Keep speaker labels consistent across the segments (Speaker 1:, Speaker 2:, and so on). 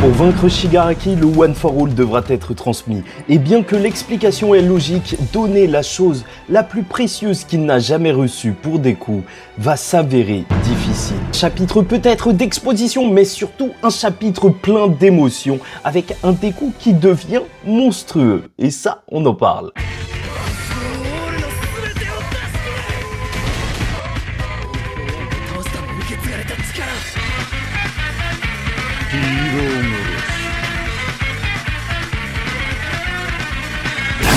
Speaker 1: Pour vaincre Shigaraki, le One for All devra être transmis. Et bien que l'explication est logique, donner la chose la plus précieuse qu'il n'a jamais reçue pour Deku va s'avérer difficile. Chapitre peut-être d'exposition, mais surtout un chapitre plein d'émotions, avec un Deku qui devient monstrueux. Et ça, on en parle.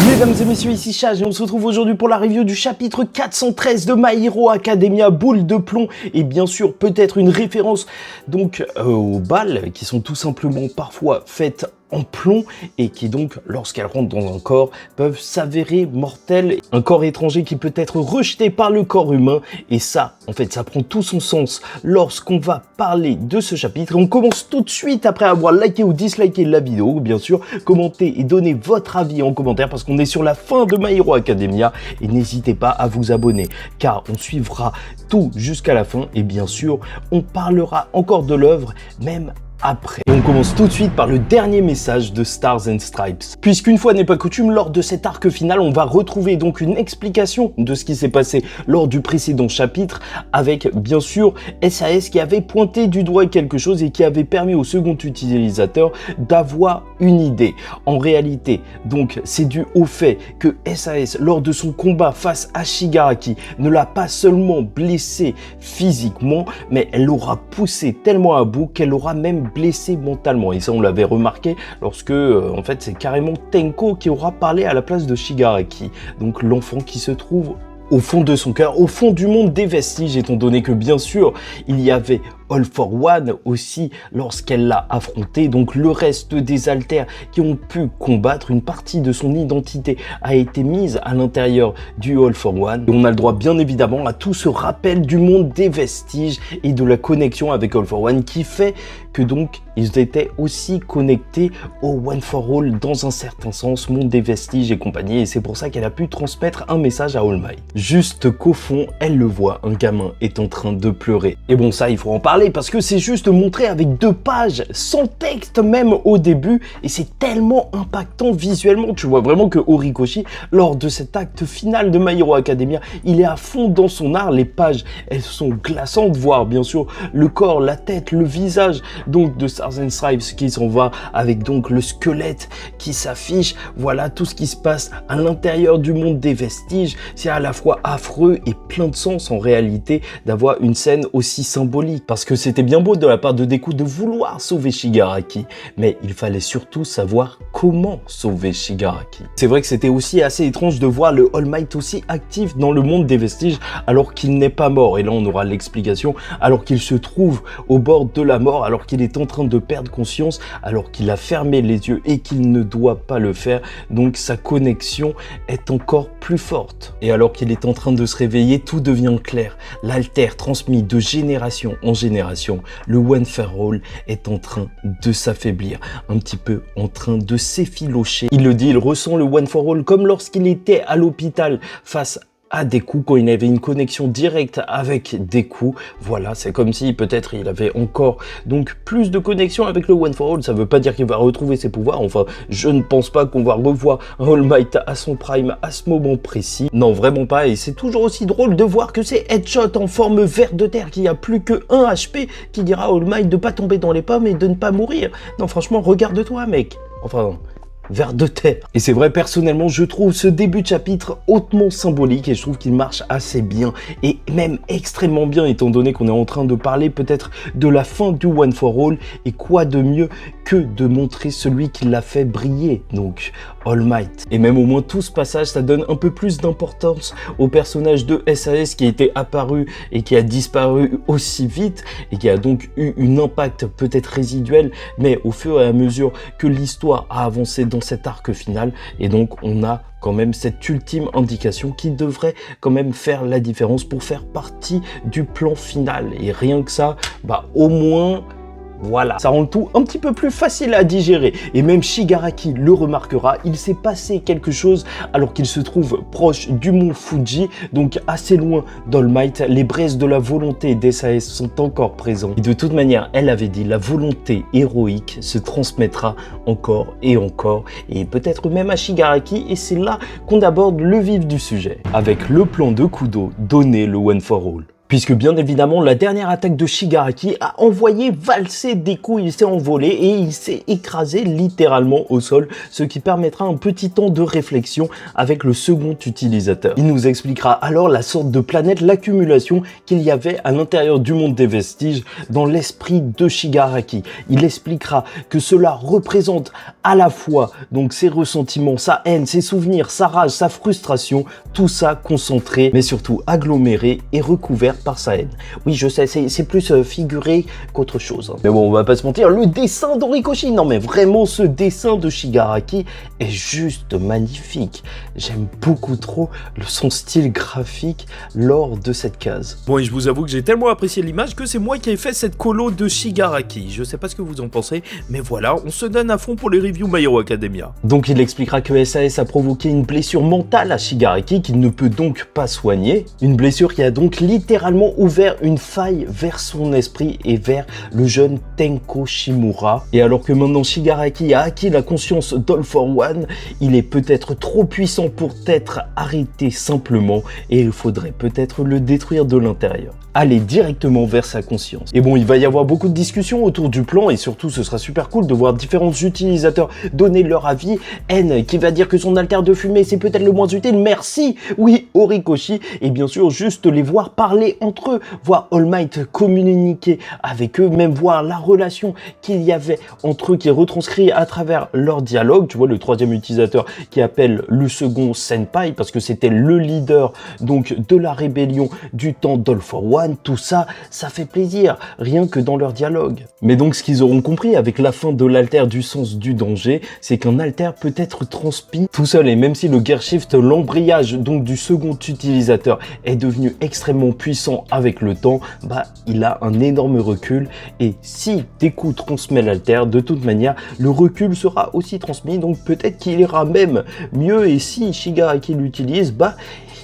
Speaker 1: Mesdames et messieurs, ici Chage et on se retrouve aujourd'hui pour la review du chapitre 413 de My Hero Academia, Boule de plomb, et bien sûr peut-être une référence donc aux balles qui sont tout simplement parfois faites en plomb et qui donc, lorsqu'elles rentrent dans un corps, peuvent s'avérer mortelles. Un corps étranger qui peut être rejeté par le corps humain, et ça, en fait, ça prend tout son sens lorsqu'on va parler de ce chapitre. On commence tout de suite après avoir liké ou disliké la vidéo, bien sûr, commentez et donnez votre avis en commentaire parce qu'on est sur la fin de My Hero Academia, et n'hésitez pas à vous abonner car on suivra tout jusqu'à la fin, et bien sûr, on parlera encore de l'œuvre, même après. Et on commence tout de suite par le dernier message de Stars and Stripes. Puisqu'une fois n'est pas coutume, lors de cet arc final, on va retrouver donc une explication de ce qui s'est passé lors du précédent chapitre, avec bien sûr SAS qui avait pointé du doigt quelque chose et qui avait permis au second utilisateur d'avoir une idée. En réalité, donc, c'est dû au fait que SAS, lors de son combat face à Shigaraki, ne l'a pas seulement blessé physiquement, mais elle l'aura poussé tellement à bout qu'elle aura même blessé mentalement. Et ça, on l'avait remarqué lorsque, en fait, c'est carrément Tenko qui aura parlé à la place de Shigaraki. Donc, l'enfant qui se trouve au fond de son cœur, au fond du monde des vestiges, étant donné que, bien sûr, il y avait All for One aussi lorsqu'elle l'a affronté. Donc le reste des alters qui ont pu combattre, une partie de son identité a été mise à l'intérieur du All for One. Et on a le droit bien évidemment à tout ce rappel du monde des vestiges et de la connexion avec All for One qui fait que donc ils étaient aussi connectés au One for All dans un certain sens, monde des vestiges et compagnie. Et c'est pour ça qu'elle a pu transmettre un message à All Might. Juste qu'au fond, elle le voit, un gamin est en train de pleurer. Et bon, ça, il faut en parler parce que c'est juste montré avec 2 pages, sans texte même au début, et c'est tellement impactant visuellement. Tu vois vraiment que Horikoshi, lors de cet acte final de My Hero Academia, il est à fond dans son art. Les pages, elles sont glaçantes, voir bien sûr le corps, la tête, le visage donc de Stars and Stripes qui s'en va, avec donc le squelette qui s'affiche. Voilà tout ce qui se passe à l'intérieur du monde des vestiges. C'est à la fois affreux et plein de sens en réalité d'avoir une scène aussi symbolique, parce que c'était bien beau de la part de Deku de vouloir sauver Shigaraki, mais il fallait surtout savoir comment sauver Shigaraki. C'est vrai que c'était aussi assez étrange de voir le All Might aussi actif dans le monde des vestiges alors qu'il n'est pas mort, et là on aura l'explication, alors qu'il se trouve au bord de la mort, alors qu'il est en train de perdre conscience, alors qu'il a fermé les yeux et qu'il ne doit pas le faire, donc sa connexion est encore plus forte. Et alors qu'il est en train de se réveiller, tout devient clair. L'alter transmis de génération en génération, le One for All est en train de s'affaiblir, un petit peu en train de s'effilocher. Il le dit, il ressent le One for All comme lorsqu'il était à l'hôpital face à Deku, quand il avait une connexion directe avec Deku. Voilà, c'est comme si peut-être il avait encore donc plus de connexion avec le One for All. Ça veut pas dire qu'il va retrouver ses pouvoirs, enfin je ne pense pas qu'on va revoir All Might à son prime à ce moment précis, non vraiment pas. Et c'est toujours aussi drôle de voir que c'est Headshot en forme ver de terre qui a plus que 1 HP qui dira à All Might de pas tomber dans les pommes et de ne pas mourir. Non franchement, regarde-toi mec, enfin vers de terre. Et c'est vrai, personnellement, je trouve ce début de chapitre hautement symbolique et je trouve qu'il marche assez bien et même extrêmement bien, étant donné qu'on est en train de parler peut-être de la fin du One for All, et quoi de mieux que de montrer celui qui l'a fait briller, donc All Might. Et même au moins tout ce passage, ça donne un peu plus d'importance au personnage de SAS qui était apparu et qui a disparu aussi vite et qui a donc eu un impact peut-être résiduel, mais au fur et à mesure que l'histoire a avancé dans cet arc final, et donc on a quand même cette ultime indication qui devrait quand même faire la différence pour faire partie du plan final. Et rien que ça, bah au moins Voilà, ça rend le tout un petit peu plus facile à digérer. Et même Shigaraki le remarquera, il s'est passé quelque chose alors qu'il se trouve proche du mont Fuji, donc assez loin d'All Might. Les braises de la volonté d'SAS sont encore présents. Et de toute manière, elle avait dit, la volonté héroïque se transmettra encore et encore, et peut-être même à Shigaraki, et c'est là qu'on aborde le vif du sujet, avec le plan de Kudo, donner le One for All. Puisque bien évidemment, la dernière attaque de Shigaraki a envoyé valser Deku, il s'est envolé et il s'est écrasé littéralement au sol, ce qui permettra un petit temps de réflexion avec le second utilisateur. Il nous expliquera alors la sorte de planète, l'accumulation qu'il y avait à l'intérieur du monde des vestiges dans l'esprit de Shigaraki. Il expliquera que cela représente à la fois donc ses ressentiments, sa haine, ses souvenirs, sa rage, sa frustration, tout ça concentré mais surtout aggloméré et recouvert par sa haine. Oui, je sais, c'est plus figuré qu'autre chose. Mais bon, on va pas se mentir, le dessin d'Horikoshi, non mais vraiment, ce dessin de Shigaraki est juste magnifique. J'aime beaucoup trop son style graphique lors de cette case.
Speaker 2: Bon, et je vous avoue que j'ai tellement apprécié l'image que c'est moi qui ai fait cette colo de Shigaraki. Je sais pas ce que vous en pensez, mais voilà, on se donne à fond pour les reviews My Hero Academia.
Speaker 1: Donc il expliquera que SAS a provoqué une blessure mentale à Shigaraki qu'il ne peut donc pas soigner. Une blessure qui a donc littéralement ouvert une faille vers son esprit et vers le jeune Tenko Shimura. Et alors que maintenant Shigaraki a acquis la conscience d'All for One, il est peut-être trop puissant pour être arrêté simplement et il faudrait peut-être le détruire de l'intérieur. Aller directement vers sa conscience. Et bon, il va y avoir beaucoup de discussions autour du plan et surtout ce sera super cool de voir différents utilisateurs donner leur avis. N qui va dire que son alter de fumée c'est peut-être le moins utile, merci, oui, Horikoshi, et bien sûr juste les voir parler entre eux, voir All Might communiquer avec eux, même voir la relation qu'il y avait entre eux qui est retranscrit à travers leur dialogue. Tu vois le troisième utilisateur qui appelle le second Senpai parce que c'était le leader donc de la rébellion du temps d'All for One. Tout ça, ça fait plaisir, rien que dans leur dialogue. Mais donc ce qu'ils auront compris avec la fin de l'alter du sens du danger, c'est qu'un alter peut être transmis tout seul, et même si le Gearshift, l'embrayage donc du second utilisateur est devenu extrêmement puissant avec le temps, bah il a un énorme recul, et si Deku transmet l'alter, de toute manière le recul sera aussi transmis, donc peut-être qu'il ira même mieux, et si Shigaraki l'utilise, bah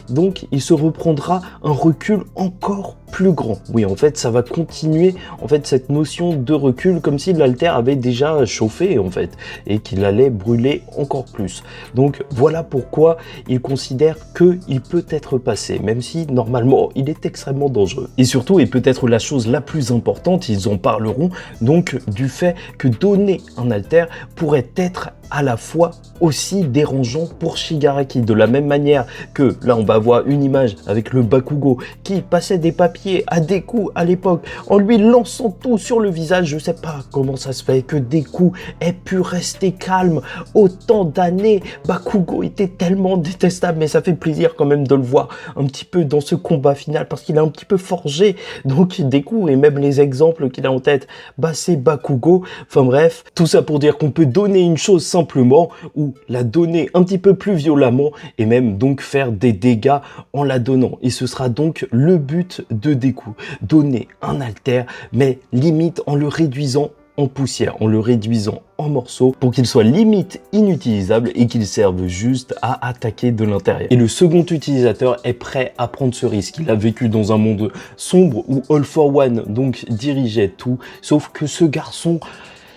Speaker 1: donc il se reprendra un recul encore plus grand. Oui, en fait, ça va continuer en fait cette notion de recul comme si l'alter avait déjà chauffé en fait et qu'il allait brûler encore plus. Donc voilà pourquoi il considère qu'il peut être passé, même si normalement il est extrêmement dangereux. Et surtout, et peut-être la chose la plus importante, ils en parleront donc du fait que donner un alter pourrait être à la fois aussi dérangeant pour Shigaraki, de la même manière que là on va voir une image avec le Bakugo qui passait des papiers à Deku à l'époque en lui lançant tout sur le visage. Je sais pas comment ça se fait que Deku ait pu rester calme autant d'années. Bakugo était tellement détestable, mais ça fait plaisir quand même de le voir un petit peu dans ce combat final parce qu'il a un petit peu forgé donc Deku, et même les exemples qu'il a en tête, bah c'est Bakugo. Enfin bref, tout ça pour dire qu'on peut donner une chose simplement ou la donner un petit peu plus violemment et même donc faire des dégâts en la donnant. Et ce sera donc le but de Deku, donner un alter mais limite en le réduisant en poussière, en le réduisant en morceaux pour qu'il soit limite inutilisable et qu'il serve juste à attaquer de l'intérieur. Et le second utilisateur est prêt à prendre ce risque. Il a vécu dans un monde sombre où All for One donc dirigeait tout, sauf que ce garçon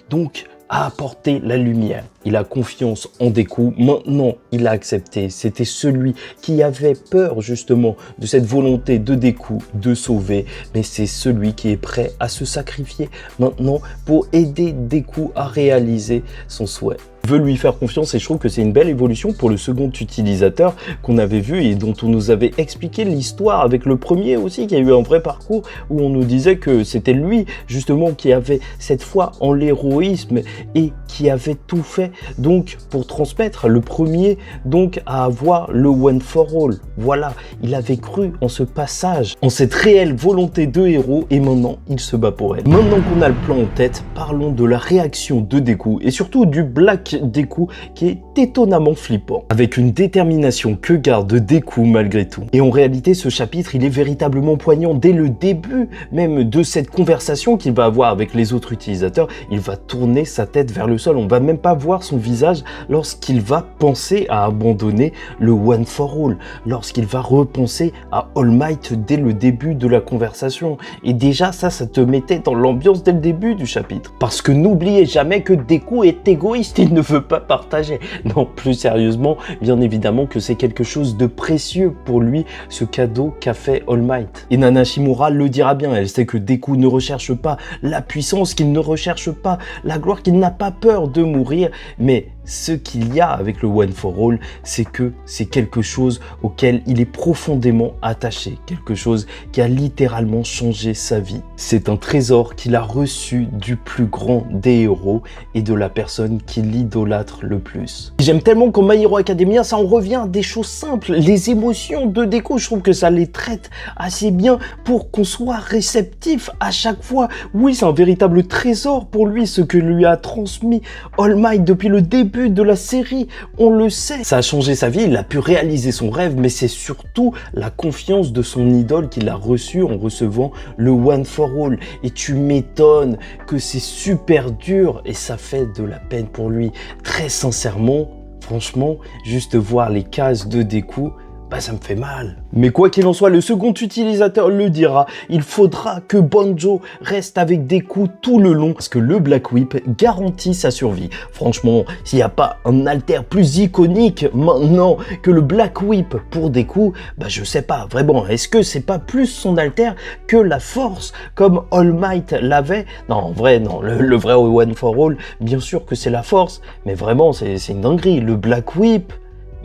Speaker 1: donc a apporté la lumière. Il a confiance en Deku, maintenant il a accepté. C'était celui qui avait peur justement de cette volonté de Deku de sauver, mais c'est celui qui est prêt à se sacrifier maintenant pour aider Deku à réaliser son souhait. Veut lui faire confiance et je trouve que c'est une belle évolution pour le second utilisateur qu'on avait vu et dont on nous avait expliqué l'histoire avec le premier aussi qui a eu un vrai parcours où on nous disait que c'était lui justement qui avait cette foi en l'héroïsme et qui avait tout fait donc pour transmettre le premier donc à avoir le One for All. Voilà, il avait cru en ce passage, en cette réelle volonté de héros et maintenant il se bat pour elle. Maintenant qu'on a le plan en tête, parlons de la réaction de Deku et surtout du Black Deku qui est étonnamment flippant, avec une détermination que garde Deku malgré tout. Et en réalité, ce chapitre, il est véritablement poignant dès le début même de cette conversation qu'il va avoir avec les autres utilisateurs. Il va tourner sa tête vers le sol, on va même pas voir son visage lorsqu'il va penser à abandonner le One for All, lorsqu'il va repenser à All Might dès le début de la conversation. Et déjà ça te mettait dans l'ambiance dès le début du chapitre. Parce que n'oubliez jamais que Deku est égoïste, il ne veut pas partager. Non, plus sérieusement, bien évidemment que c'est quelque chose de précieux pour lui, ce cadeau qu'a fait All Might. Et Nana Shimura le dira bien, elle sait que Deku ne recherche pas la puissance, qu'il ne recherche pas la gloire, qu'il n'a pas peur de mourir, mais ce qu'il y a avec le One for All, c'est que c'est quelque chose auquel il est profondément attaché, quelque chose qui a littéralement changé sa vie. C'est un trésor qu'il a reçu du plus grand des héros et de la personne qui l'idolâtre le plus. J'aime tellement qu'en My Hero Academia, ça en revient à des choses simples, les émotions de Deku, je trouve que ça les traite assez bien pour qu'on soit réceptif à chaque fois. Oui, c'est un véritable trésor pour lui, ce que lui a transmis All Might depuis le début de la série, on le sait. Ça a changé sa vie, il a pu réaliser son rêve, mais c'est surtout la confiance de son idole qu'il a reçue en recevant le One for All. Et tu m'étonnes que c'est super dur et ça fait de la peine pour lui. Très sincèrement, franchement, juste voir les cases de Deku, ça me fait mal. Mais quoi qu'il en soit, le second utilisateur le dira, il faudra que Banjo reste avec Deku tout le long parce que le Black Whip garantit sa survie. Franchement, s'il n'y a pas un alter plus iconique maintenant que le Black Whip pour Deku, je sais pas, vraiment, est-ce que c'est pas plus son alter que la force comme All Might l'avait? Non, en vrai, non, le vrai One for All, bien sûr que c'est la force, mais vraiment, c'est une dinguerie. Le Black Whip,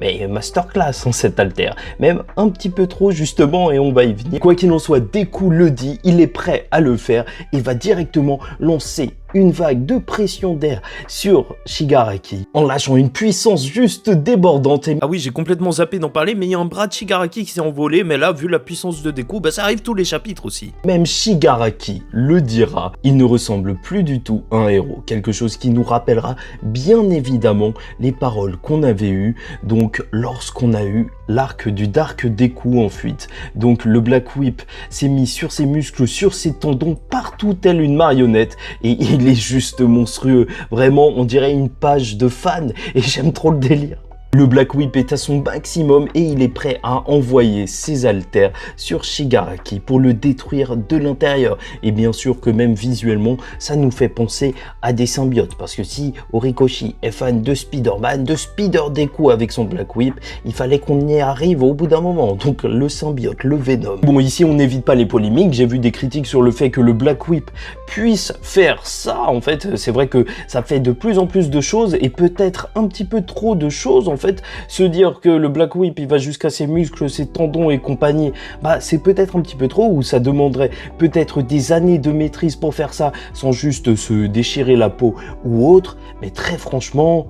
Speaker 1: mais masterclass cet alter, même un petit peu trop justement, et on va y venir. Quoi qu'il en soit, Deku le dit, il est prêt à le faire et va directement lancer une vague de pression d'air sur Shigaraki en lâchant une puissance juste débordante.
Speaker 2: Ah oui, j'ai complètement zappé d'en parler, mais il y a un bras de Shigaraki qui s'est envolé, mais là, vu la puissance de Deku, ça arrive tous les chapitres aussi.
Speaker 1: Même Shigaraki le dira, il ne ressemble plus du tout à un héros, quelque chose qui nous rappellera bien évidemment les paroles qu'on avait eues, donc lorsqu'on a eu l'arc du Dark Deku en fuite. Donc le Black Whip s'est mis sur ses muscles, sur ses tendons, partout tel une marionnette, et il est juste monstrueux. Vraiment, on dirait une page de fan, et j'aime trop le délire. Le Black Whip est à son maximum et il est prêt à envoyer ses haltères sur Shigaraki pour le détruire de l'intérieur. Et bien sûr que même visuellement, ça nous fait penser à des symbiotes. Parce que si Horikoshi est fan de Spider-Man, de Spider-Deku avec son Black Whip, il fallait qu'on y arrive au bout d'un moment. Donc le symbiote, le Venom. Bon, ici on n'évite pas les polémiques. J'ai vu des critiques sur le fait que le Black Whip puisse faire ça. En fait, c'est vrai que ça fait de plus en plus de choses et peut-être un petit peu trop de choses en fait. Se dire que le Black Whip il va jusqu'à ses muscles, ses tendons et compagnie, c'est peut-être un petit peu trop, ou ça demanderait peut-être des années de maîtrise pour faire ça sans juste se déchirer la peau ou autre, mais très franchement,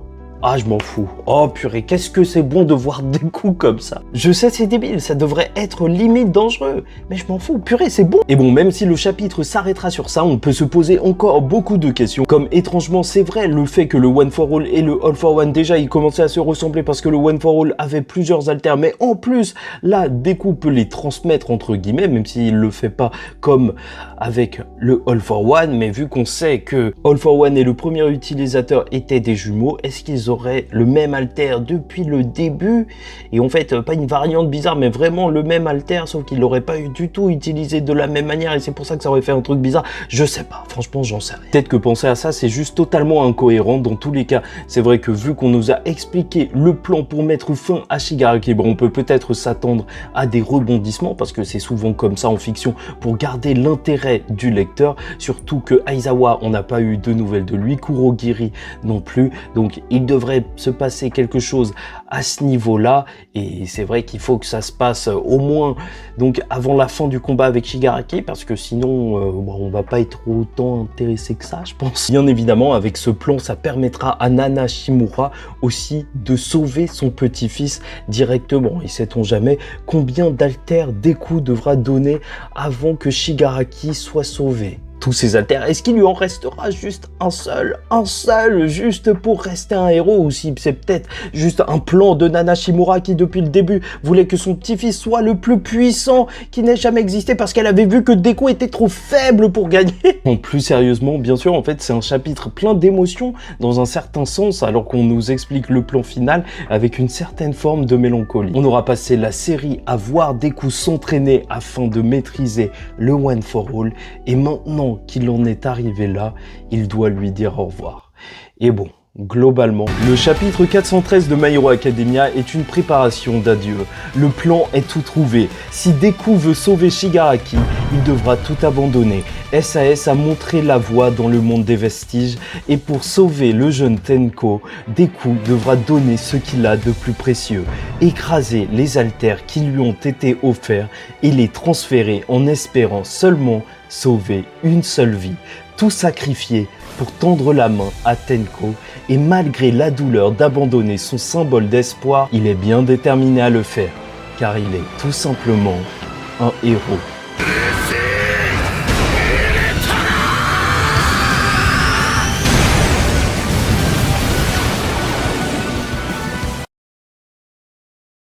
Speaker 1: je m'en fous. Oh purée, qu'est-ce que c'est bon de voir Deku comme ça. Je sais c'est débile, ça devrait être limite dangereux, mais je m'en fous, purée c'est bon. Et bon, même si le chapitre s'arrêtera sur ça, on peut se poser encore beaucoup de questions, comme étrangement c'est vrai le fait que le One for All et le All for One, déjà ils commençaient à se ressembler parce que le One for All avait plusieurs haltères, mais en plus là Deku peut les transmettre entre guillemets, même s'il le fait pas comme avec le All for One, mais vu qu'on sait que All for One et le premier utilisateur étaient des jumeaux, est-ce qu'ils auraient le même alter depuis le début? Et en fait, pas une variante bizarre, mais vraiment le même alter, sauf qu'il l'aurait pas eu du tout utilisé de la même manière, et c'est pour ça que ça aurait fait un truc bizarre. Je sais pas, franchement, j'en sais rien. Peut-être que penser à ça, c'est juste totalement incohérent. Dans tous les cas, c'est vrai que vu qu'on nous a expliqué le plan pour mettre fin à Shigaraki, on peut peut-être s'attendre à des rebondissements, parce que c'est souvent comme ça en fiction, pour garder l'intérêt du lecteur, surtout que Aizawa, on n'a pas eu de nouvelles de lui, Kurogiri non plus, donc il devrait se passer quelque chose à ce niveau-là, et c'est vrai qu'il faut que ça se passe au moins donc avant la fin du combat avec Shigaraki, parce que sinon on va pas être autant intéressé que ça, je pense. Bien évidemment, avec ce plan, ça permettra à Nana Shimura aussi de sauver son petit-fils directement, et sait-on jamais combien d'altères Deku devra donner avant que Shigaraki soit sauvé. tous ses alters. Est-ce qu'il lui en restera juste un seul, juste pour rester un héros, ou si c'est peut-être juste un plan de Nana Shimura qui depuis le début voulait que son petit-fils soit le plus puissant qui n'ait jamais existé parce qu'elle avait vu que Deku était trop faible pour gagner. En plus sérieusement, bien sûr, en fait, c'est un chapitre plein d'émotions dans un certain sens, alors qu'on nous explique le plan final avec une certaine forme de mélancolie. On aura passé la série à voir Deku s'entraîner afin de maîtriser le One for All, et maintenant qu'il en est arrivé là, il doit lui dire au revoir. Et bon, globalement, le chapitre 413 de My Hero Academia est une préparation d'adieu. Le plan est tout trouvé. Si Deku veut sauver Shigaraki, il devra tout abandonner. SAS a montré la voie dans le monde des vestiges, et pour sauver le jeune Tenko, Deku devra donner ce qu'il a de plus précieux, écraser les alters qui lui ont été offerts et les transférer en espérant seulement sauver une seule vie, tout sacrifier pour tendre la main à Tenko, et malgré la douleur d'abandonner son symbole d'espoir, il est bien déterminé à le faire, car il est tout simplement un héros.